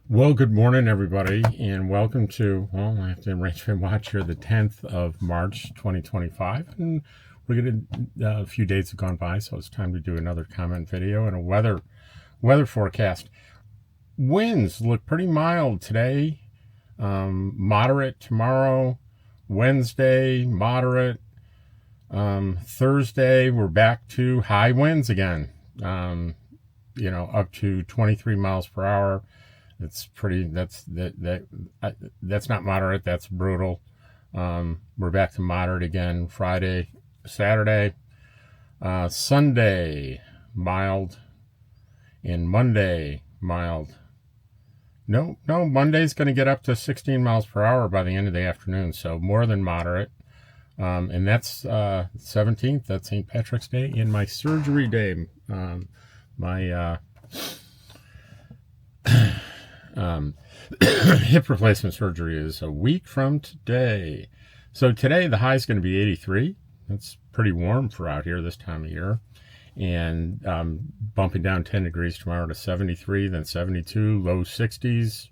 Well, good morning, everybody, and welcome to, well, I have to arrange my watch here, the 10th of March, 2025, and we're going to, a few days have gone by, so it's time to do another comment video and a weather forecast. Winds look pretty mild today, moderate tomorrow, Wednesday, moderate, Thursday, we're back to high winds again, up to 23 miles per hour. It's pretty, that's not moderate, that's brutal. We're back to moderate again Friday, Saturday, Sunday, mild, and Monday, mild. No, Monday's going to get up to 16 miles per hour by the end of the afternoon, so more than moderate. And that's 17th, that's St. Patrick's Day, and my surgery day, my hip replacement surgery is a week from today. So today the high is going to be 83. That's pretty warm for out here this time of year. And bumping down 10 degrees tomorrow to 73, then 72, low 60s,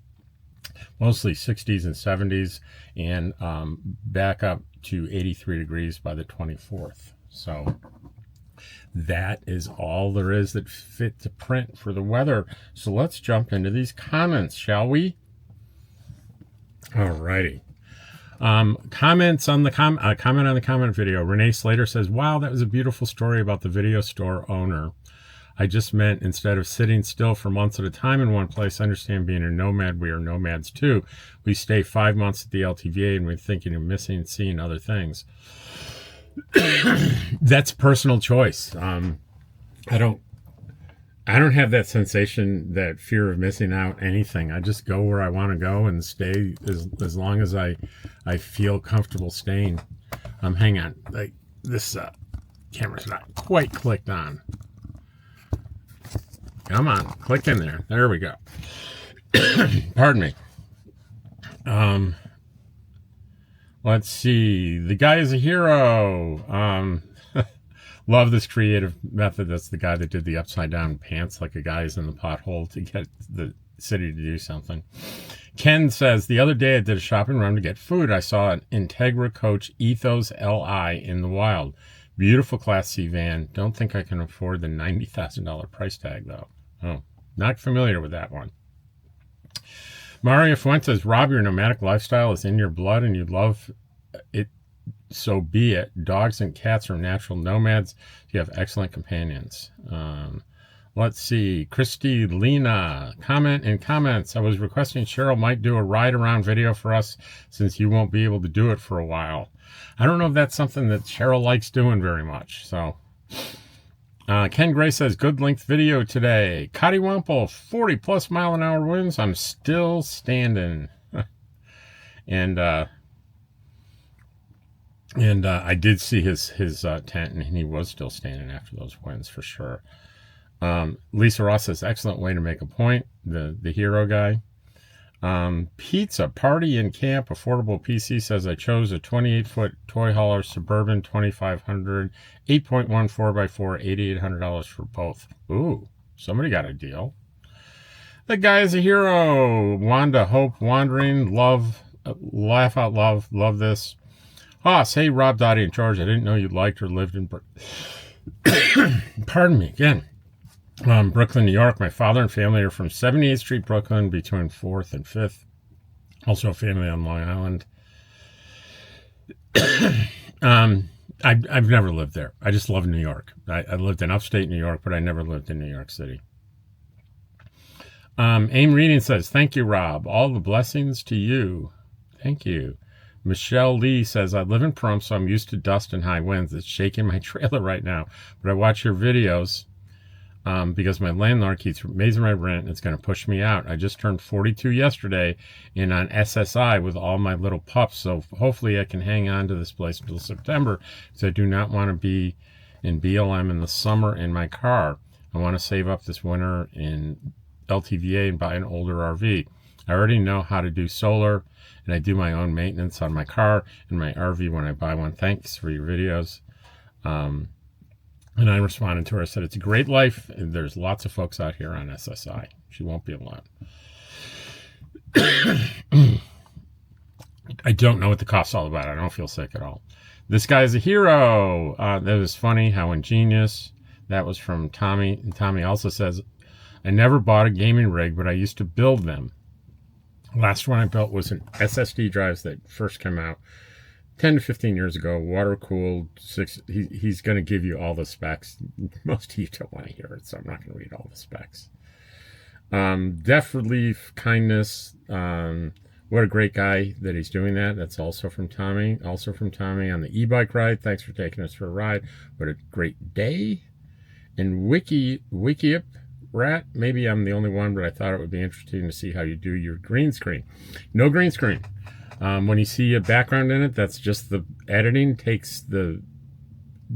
mostly 60s and 70s, and back up to 83 degrees by the 24th. So that is all there is that fit to print for the weather. So let's jump into these comments, shall we? Alrighty. Comments on the comment on the comment video. Renee Slater says, "Wow, that was a beautiful story about the video store owner. I just meant instead of sitting still for months at a time in one place, I understand being a nomad. We are nomads too. We stay 5 months at the LTVA and we're thinking of missing and seeing other things." That's personal choice. I don't have that sensation, that fear of missing out anything. I just go where I want to go and stay as long as I feel comfortable staying. Hang on, this camera's not quite clicked on. Come on, click in there. There we go. Pardon me. Let's see. The guy is a hero. Love this creative method. That's the guy that did the upside down pants, like a guy's in the pothole to get the city to do something. Ken says, the other day I did a shopping run to get food. I saw an Integra Coach Ethos LI in the wild. Beautiful Class C van. Don't think I can afford the $90,000 price tag, though. Oh, not familiar with that one. Mario Fuentes, Rob, your nomadic lifestyle is in your blood and you love it, so be it. Dogs and cats are natural nomads. You have excellent companions. Let's see. Christy Lena, comment in comments. I was requesting Cheryl might do a ride around video for us since you won't be able to do it for a while. I don't know if that's something that Cheryl likes doing very much, so... Ken Gray says, good length video today. Cottywample, 40 plus mile an hour winds. I'm still standing. and I did see his tent, and he was still standing after those winds for sure. Lisa Ross says, excellent way to make a point. The hero guy. Pizza Party in Camp, affordable PC says, I chose a 28-foot toy hauler Suburban 2500, 8.1 4x4, $8,800 for both. Ooh, somebody got a deal. The guy is a hero. Wanda Hope Wandering, love, laugh out loud, love this. Haas, hey Rob, Dottie, and George, I didn't know you liked or lived in pardon me again. Brooklyn, New York. My father and family are from 78th Street, Brooklyn, between 4th and 5th. Also a family on Long Island. I've never lived there. I just love New York. I lived in upstate New York, but I never lived in New York City. Aim Reading says, thank you, Rob. All the blessings to you. Thank you. Michelle Lee says, I live in Pahrump, so I'm used to dust and high winds. It's shaking my trailer right now. But I watch your videos because my landlord keeps raising my rent and it's going to push me out. I just turned 42 yesterday and on SSI with all my little pups, so hopefully I can hang on to this place until September because I do not want to be in BLM in the summer in my car. I want to save up this winter in LTVA and buy an older RV. I already know how to do solar, and I do my own maintenance on my car and my RV when I buy one. Thanks for your videos. And I responded to her. I said, it's a great life. And there's lots of folks out here on SSI. She won't be alone. I don't know what the cough's all about. I don't feel sick at all. This guy's a hero. That was funny. How ingenious. That was from Tommy. And Tommy also says, I never bought a gaming rig, but I used to build them. Last one I built was an SSD drives that first came out 10 to 15 years ago, water cooled. He's going to give you all the specs. Most of you don't want to hear it, so I'm not going to read all the specs. Deaf Relief, Kindness. What a great guy that he's doing that. That's also from Tommy. Also from Tommy on the e-bike ride. Thanks for taking us for a ride. What a great day. And Wikiup Rat. Maybe I'm the only one, but I thought it would be interesting to see how you do your green screen. No green screen. When you see a background in it, that's just the editing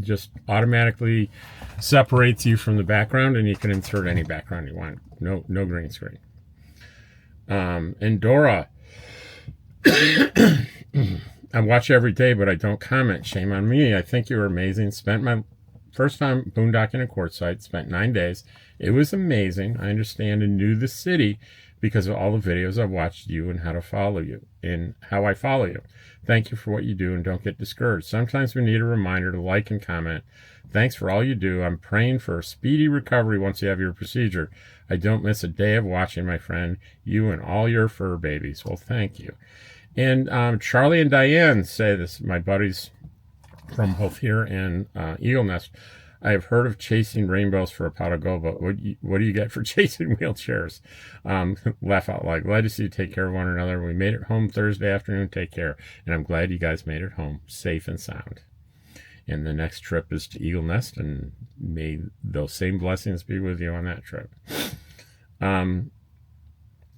just automatically separates you from the background, and you can insert any background you want. No green screen. And Dora, I watch every day, but I don't comment. Shame on me. I think you're amazing. Spent my first time boondocking at QUARTZSITE. Spent 9 days. It was amazing. I understand and knew the city because of all the videos I've watched you and how to follow you and how I follow you. Thank you for what you do, and don't get discouraged. Sometimes we need a reminder to like and comment. Thanks for all you do. I'm praying for a speedy recovery once you have your procedure. I don't miss a day of watching, my friend, you and all your fur babies. Well, thank you. And Charlie and Diane say this, my buddies from both here and Eagle Nest. I have heard of chasing rainbows for a pot of gold, but what do you get for chasing wheelchairs? Laugh out loud. Glad to see you take care of one another. We made it home Thursday afternoon. Take care. And I'm glad you guys made it home safe and sound. And the next trip is to Eagle Nest, and may those same blessings be with you on that trip. And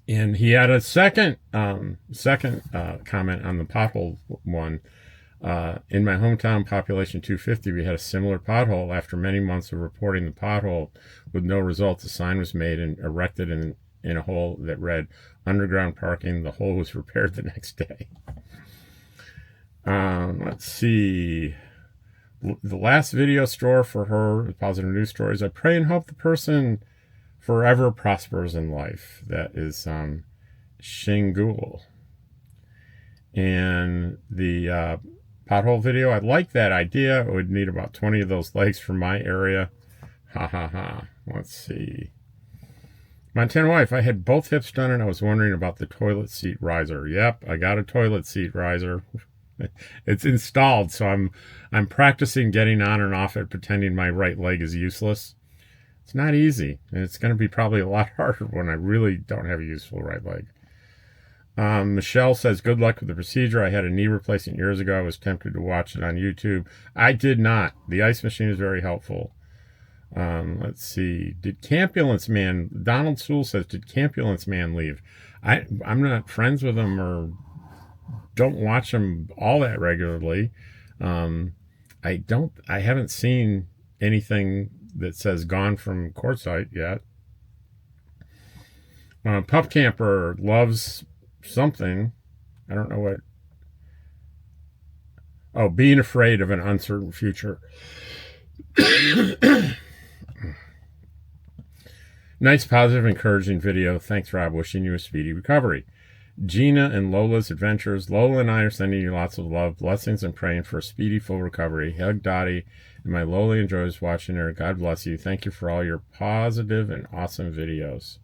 he had a second comment on the pothole one. In my hometown, population 250, we had a similar pothole. After many months of reporting the pothole with no results, a sign was made and erected in a hole that read underground parking. The hole was repaired the next day. Let's see. The last video store for her, Positive News Stories. I pray and hope the person forever prospers in life. That is Shingul. And the pothole video, I like that idea. I would need about 20 of those legs from my area. Ha ha ha. Let's see. Montana wife, I had both hips done and I was wondering about the toilet seat riser. Yep, I got a toilet seat riser. It's installed, so I'm practicing getting on and off it, pretending my right leg is useless. It's not easy, and it's going to be probably a lot harder when I really don't have a useful right leg. Michelle says, good luck with the procedure. I had a knee replacement years ago. I was tempted to watch it on YouTube. I did not. The ice machine is very helpful. Let's see. Did Campulance Man, Donald Sewell says, did Campulance Man leave? I'm not friends with him or don't watch him all that regularly. I haven't seen anything that says gone from QUARTZSITE yet. Pup Camper loves something. I don't know what. Oh, being afraid of an uncertain future. Nice, positive, encouraging video. Thanks, Rob. Wishing you a speedy recovery. Gina and Lola's Adventures. Lola and I are sending you lots of love, blessings, and praying for a speedy, full recovery. Hug Dottie, and my Lola enjoys watching her. God bless you. Thank you for all your positive and awesome videos.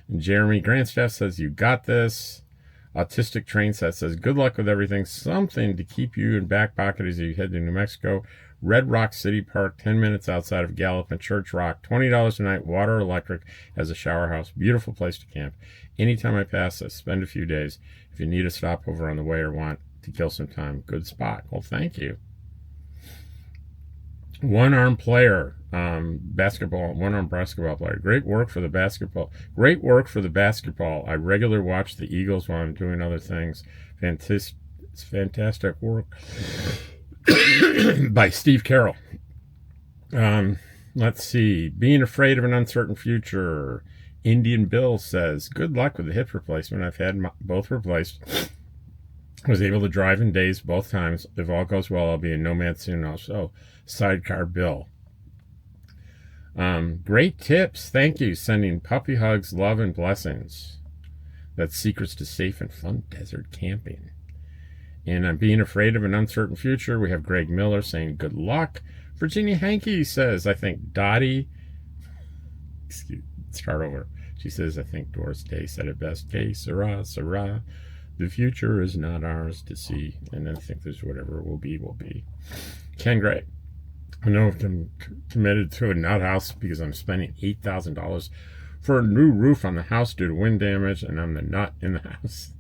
And Jeremy Grandstaff says, you got this. Autistic Train Set says, good luck with everything. Something to keep you in back pocket as you head to New Mexico. Red Rock City Park, 10 minutes outside of Gallup and Church Rock. $20 a night, water, electric, has a shower house. Beautiful place to camp. Anytime I pass, I spend a few days. If you need a stopover on the way or want to kill some time, good spot. Well, thank you. One-arm player, basketball, one-arm basketball player. Great work for the basketball. Great work for the basketball. I regularly watch the Eagles while I'm doing other things. Fantastic work by Steve Carroll. Let's see. Being afraid of an uncertain future. Indian Bill says, good luck with the hip replacement. I've had both replaced. Was able to drive in days both times. If all goes well, I'll be a nomad soon also. Sidecar Bill. Great tips. Thank you. Sending puppy hugs, love, and blessings. That's secrets to safe and fun desert camping. And I'm being afraid of an uncertain future. We have Greg Miller saying good luck. Virginia Hankey says, I think Dottie, start over. She says, I think Doris Day said it best. Que sera, sera. The future is not ours to see. And I think there's whatever will be, will be. Ken Gray, I know I'm committed to a nut house because I'm spending $8,000 for a new roof on the house due to wind damage, and I'm the nut in the house.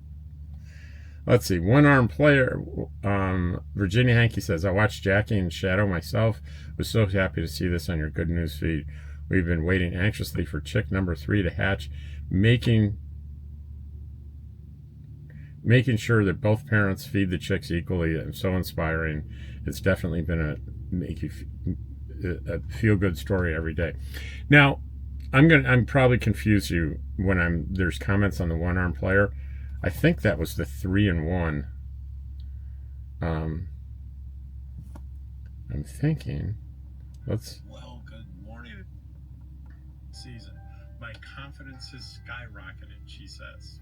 Let's see. One arm player. Virginia Hankey says, I watched Jackie and Shadow myself. Was so happy to see this on your good news feed. We've been waiting anxiously for chick number 3 to hatch, making sure that both parents feed the chicks equally. And so inspiring. It's definitely been a feel good story every day. Now, I'm probably confuse you when there's comments on the one arm player. I think that was the 3-in-1. I'm thinking. Well, good morning, season. My confidence has skyrocketed, she says.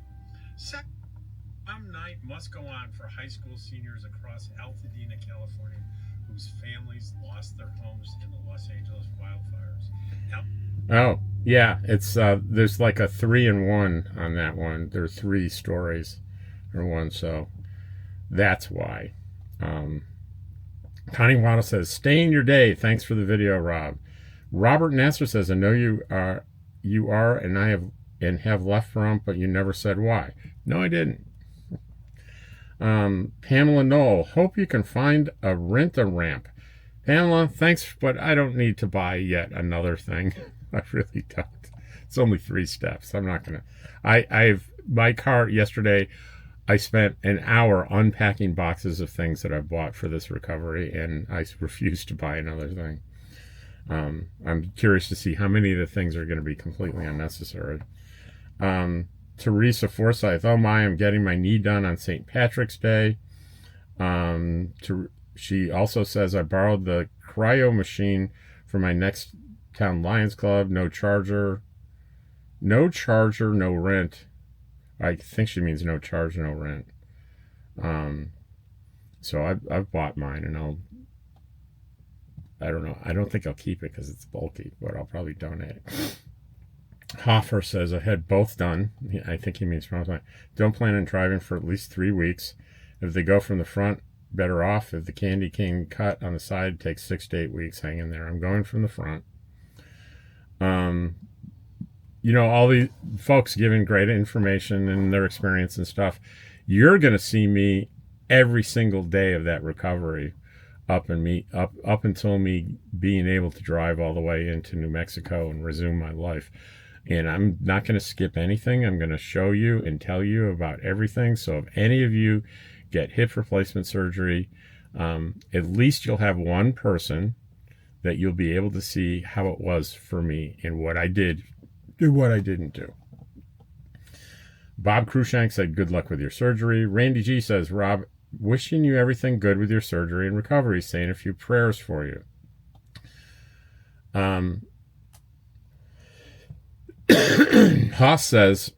Prom night must go on for high school seniors across Altadena, California, whose families lost their homes in the Los Angeles wildfires. Oh, yeah, it's there's like a 3-in-1 on that one. There are 3 stories in one, so that's why. Connie Waddle says, stay in your day. Thanks for the video, Rob. Robert Nasser says, I know you are and have left Trump, but you never said why. No, I didn't. Pamela Knoll, hope you can find a rent-a-ramp. Pamela, thanks, but I don't need to buy yet another thing. I really don't. It's only 3 steps. I'm not gonna. I've my car yesterday. I spent an hour unpacking boxes of things that I've bought for this recovery, and I refuse to buy another thing. I'm curious to see how many of the things are going to be completely unnecessary. Teresa Forsyth, oh my, I'm getting my knee done on St. Patrick's Day. She also says, I borrowed the cryo machine for my next town Lions Club. No charger, no rent. I think she means no charge, no rent. So I've bought mine, and I don't know. I don't think I'll keep it because it's bulky, but I'll probably donate it. Hoffer says, I had both done. I think he means front. Don't plan on driving for at least 3 weeks. If they go from the front, better off. If the candy cane cut on the side takes 6 to 8 weeks, hang in there. I'm going from the front. All these folks giving great information and their experience and stuff. You're going to see me every single day of that recovery up until me being able to drive all the way into New Mexico and resume my life. And I'm not going to skip anything. I'm going to show you and tell you about everything. So if any of you get hip replacement surgery, at least you'll have one person that you'll be able to see how it was for me and what I did and what I didn't do. Bob Cruikshank said, good luck with your surgery. Randy G says, Rob, wishing you everything good with your surgery and recovery, saying a few prayers for you. Haas says,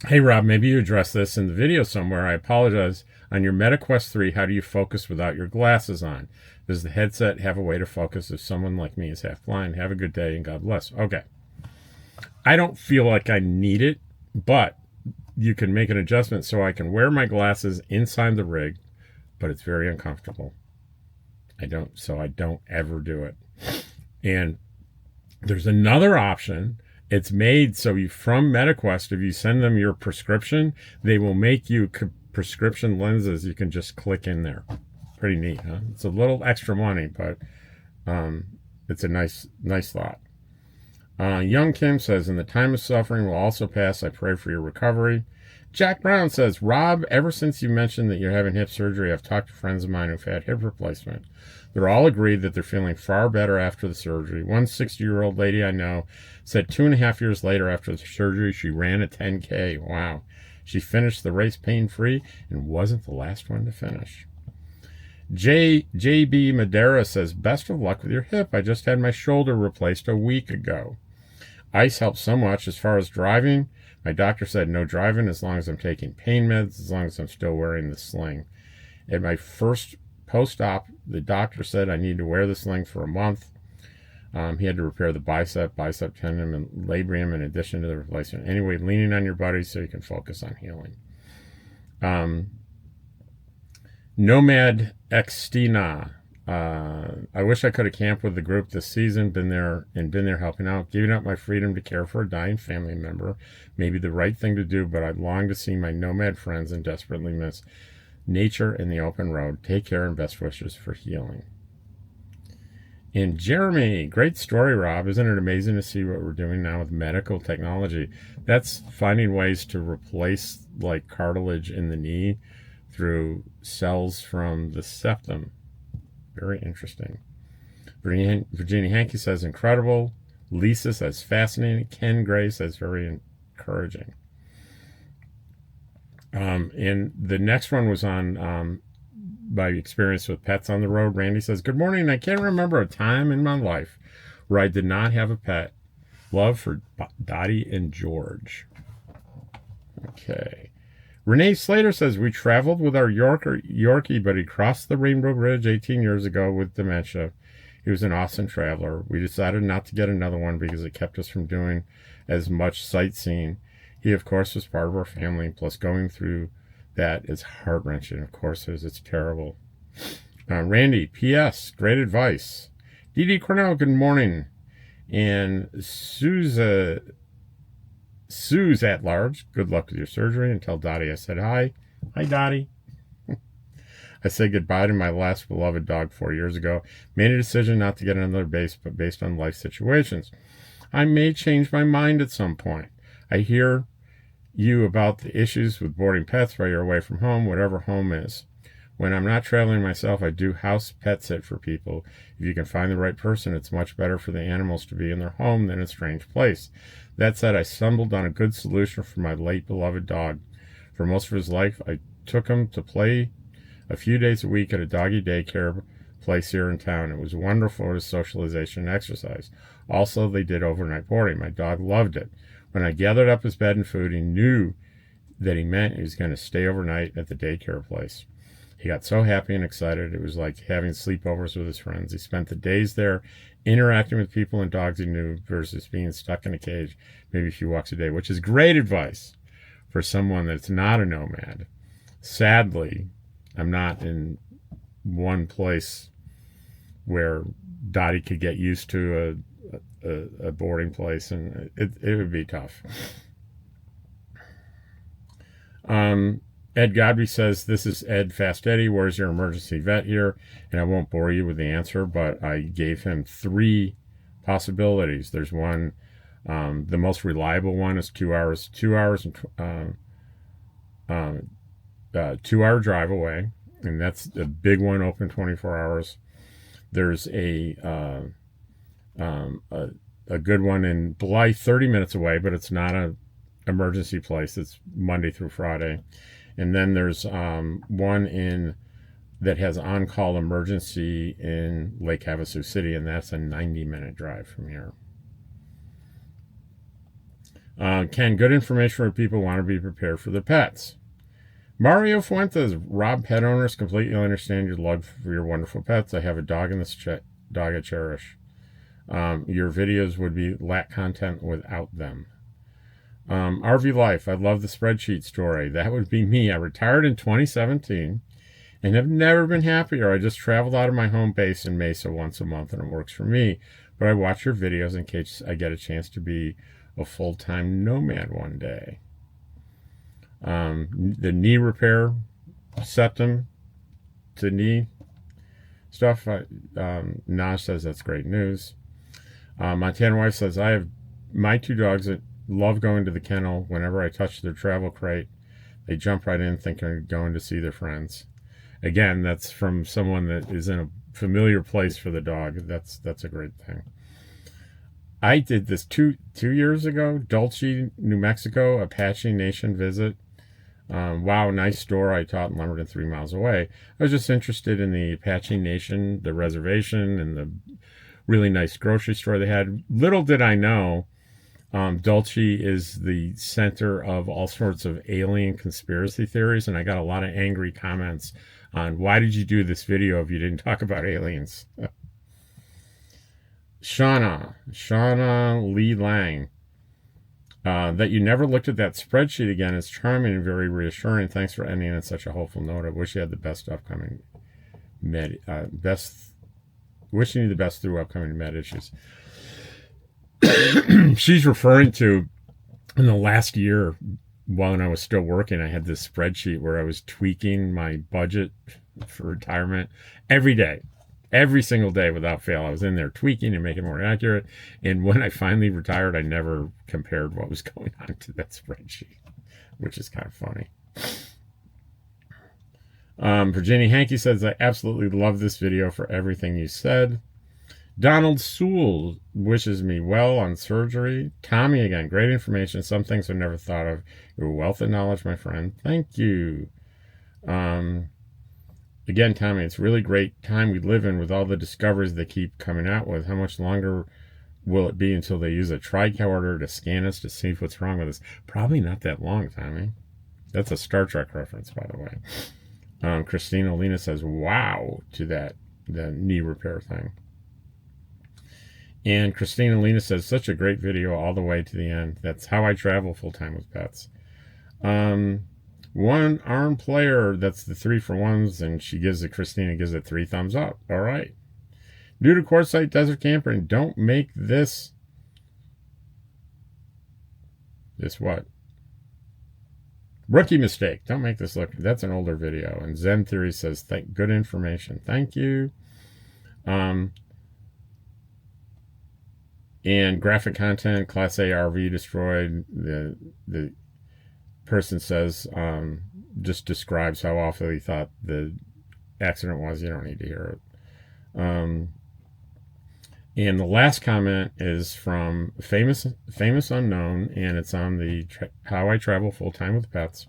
hey Rob, maybe you addressed this in the video somewhere. I apologize. On your MetaQuest 3, how do you focus without your glasses on? Does the headset have a way to focus if someone like me is half blind? Have a good day and God bless. Okay. I don't feel like I need it, but you can make an adjustment so I can wear my glasses inside the rig, but it's very uncomfortable. I don't ever do it. And there's another option. It's made so from MetaQuest, if you send them your prescription, they will make you prescription lenses you can just click in there. Pretty neat, huh? It's a little extra money, but it's a nice thought. Young Kim says, in the time of suffering will also pass. I pray for your recovery. Jack Brown says, Rob, ever since you mentioned that you're having hip surgery, I've talked to friends of mine who've had hip replacement. They're all agreed that they're feeling far better after the surgery. One 60-year-old lady I know said 2.5 years later after the surgery, she ran a 10K. Wow. She finished the race pain-free and wasn't the last one to finish. JB Madera says, best of luck with your hip. I just had my shoulder replaced a week ago. Ice helps so much. As far as driving, my doctor said no driving as long as I'm taking pain meds, as long as I'm still wearing the sling. At my first post-op, the doctor said I need to wear this thing for a month. He had to repair the bicep tendon, and labrium in addition to the replacement. Anyway, leaning on your buddy so you can focus on healing. Nomad Xtina. I wish I could have camped with the group this season, been there helping out. Giving up my freedom to care for a dying family member may be the right thing to do, but I long to see my nomad friends and desperately miss nature and the open road. Take care and best wishes for healing. And Jeremy, great story, Rob. Isn't it amazing to see what we're doing now with medical technology? That's finding ways to replace like cartilage in the knee through cells from the septum. Very interesting. Virginia Hankey says incredible. Lisa says fascinating. Ken Gray says very encouraging. And the next one was on my experience with pets on the road. Randy says, good morning. I can't remember a time in my life where I did not have a pet. Love for Dottie and George. Okay. Renee Slater says, we traveled with our Yorkie, but he crossed the Rainbow Bridge 18 years ago with dementia. He was an awesome traveler. We decided not to get another one because it kept us from doing as much sightseeing. He, of course, was part of our family, plus going through that is heart-wrenching. Of course it is. It's terrible. Randy, P.S., great advice. Dee Dee Cornell, good morning. And Sue's at large, good luck with your surgery. And tell Dottie I said hi. Hi, Dottie. I said goodbye to my last beloved dog 4 years ago. Made a decision not to get another base, but based on life situations. I may change my mind at some point. I hear you about the issues with boarding pets while you're away from home, whatever home is. When I'm not traveling myself, I do house pet sit for people. If you can find the right person, it's much better for the animals to be in their home than a strange place. That said, I stumbled on a good solution for my late beloved dog. For most of his life, I took him to play a few days a week at a doggy daycare place here in town. It was wonderful for his socialization and exercise. Also, they did overnight boarding. My dog loved it. When I gathered up his bed and food, he knew that he meant he was going to stay overnight at the daycare place. He got so happy and excited. It was like having sleepovers with his friends. He spent the days there interacting with people and dogs he knew versus being stuck in a cage maybe a few walks a day, which is great advice for someone that's not a nomad. Sadly, I'm not in one place where Dottie could get used to a boarding place, and it would be tough. Ed Godby says, this is Ed Fast Eddie. Where's your emergency vet here? And I won't bore you with the answer, but I gave him 3 possibilities. There's one, the most reliable one is 2 hours and 2-hour drive away, and that's a big one, open 24 hours. There's a good one in Blythe, 30 minutes away, but it's not an emergency place. It's Monday through Friday. And then there's one that has on-call emergency in Lake Havasu City, and that's a 90-minute drive from here. Ken, good information for people who want to be prepared for the pets. Mario Fuentes, Rob, pet owners completely understand your love for your wonderful pets. I have a dog in this dog I cherish. Your videos would be lack content without them. RV Life, I love the spreadsheet story. That would be me. I retired in 2017 and have never been happier. I just traveled out of my home base in Mesa once a month, and it works for me. But I watch your videos in case I get a chance to be a full-time nomad one day. The knee repair, septum to knee stuff, Naj says that's great news. Montana Wife says, I have my 2 dogs that love going to the kennel. Whenever I touch their travel crate, they jump right in thinking they're going to see their friends. Again, that's from someone that is in a familiar place for the dog. That's a great thing. I did this two years ago, Dulce, New Mexico, Apache Nation visit. Wow, nice store. I taught in Lumberton 3 miles away. I was just interested in the Apache Nation, the reservation, and the really nice grocery store they had. Little did I know, Dulce is the center of all sorts of alien conspiracy theories, and I got a lot of angry comments on why did you do this video if you didn't talk about aliens. Shauna Lee Lang. That you never looked at that spreadsheet again is charming and very reassuring. Thanks for ending on such a hopeful note. I wish you had the best upcoming wishing you the best through upcoming med issues. She's referring to in the last year when I was still working, I had this spreadsheet where I was tweaking my budget for retirement every day. Every single day without fail. I was in there tweaking and making it more accurate. And when I finally retired, I never compared what was going on to that spreadsheet, which is kind of funny. Virginia Hankey says, I absolutely love this video for everything you said. Donald Sewell wishes me well on surgery. Tommy, again, great information. Some things I never thought of. Your wealth of knowledge, my friend. Thank you. Again, Tommy, it's really great time we live in with all the discoveries they keep coming out with. How much longer will it be until they use a tricorder to scan us to see what's wrong with us? Probably not that long, Tommy. That's a Star Trek reference, by the way. Christina Lena says, wow, to the knee repair thing. And Christina Lena says, such a great video all the way to the end. That's how I travel full-time with pets. One arm player, that's the 3-for-1s, and Christina gives it 3 thumbs up. All right. Due to QUARTZSITE Desert Camping, don't make this what? Rookie mistake. Don't make this look. That's an older video. And Zen Theory says, good information. Thank you. And graphic content, Class A RV destroyed. The person says, just describes how awful he thought the accident was. You don't need to hear it. And the last comment is from famous unknown, and it's on the How I Travel Full Time with Pets.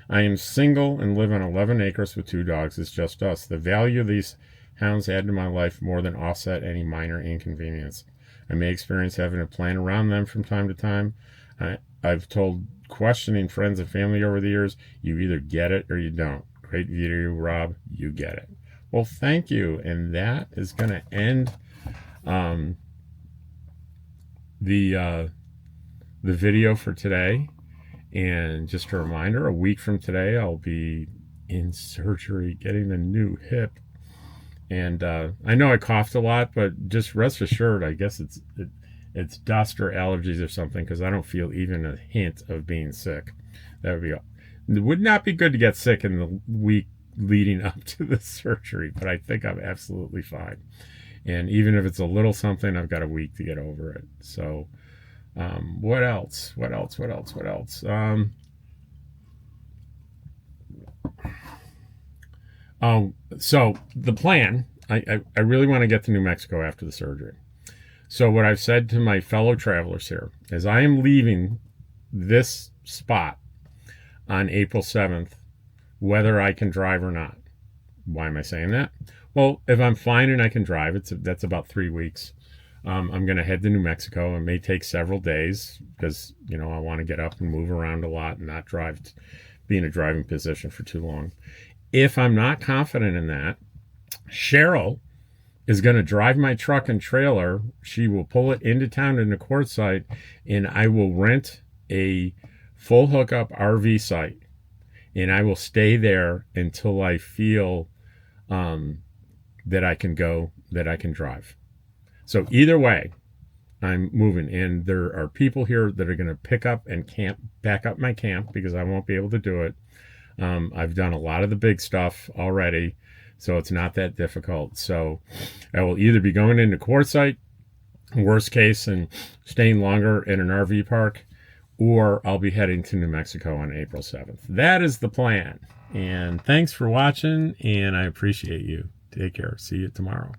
I am single and live on 11 acres with 2 dogs. It's just us. The value of these hounds add to my life more than offset any minor inconvenience. I may experience having to plan around them from time to time. I've told questioning friends and family over the years, you either get it or you don't. Great video, Rob. You get it. Well, thank you. And that is going to end the video for today. And just a reminder, a week from today, I'll be in surgery getting a new hip. And I know I coughed a lot, but just rest assured, I guess it's dust or allergies or something, because I don't feel even a hint of being sick. It would not be good to get sick in the week leading up to the surgery, but I think I'm absolutely fine. And even if it's a little something, I've got a week to get over it. So what else? So the plan, I really want to get to New Mexico after the surgery. So what I've said to my fellow travelers here is I am leaving this spot on April 7th, whether I can drive or not. Why am I saying that? Well, if I'm fine and I can drive, that's about 3 weeks. I'm going to head to New Mexico. It may take several days because, I want to get up and move around a lot and not be in a driving position for too long. If I'm not confident in that, Cheryl is going to drive my truck and trailer. She will pull it into town into QUARTZSITE, and I will rent a full hookup RV site, and I will stay there until I feel that I can drive. So either way, I'm moving, and there are people here that are going to pick up and back up my camp because I won't be able to do it. I've done a lot of the big stuff already, so it's not that difficult. So I will either be going into QUARTZSITE, worst case, and staying longer in an RV park, or I'll be heading to New Mexico on April 7th. That is the plan. And thanks for watching, and I appreciate you. Take care. See you tomorrow.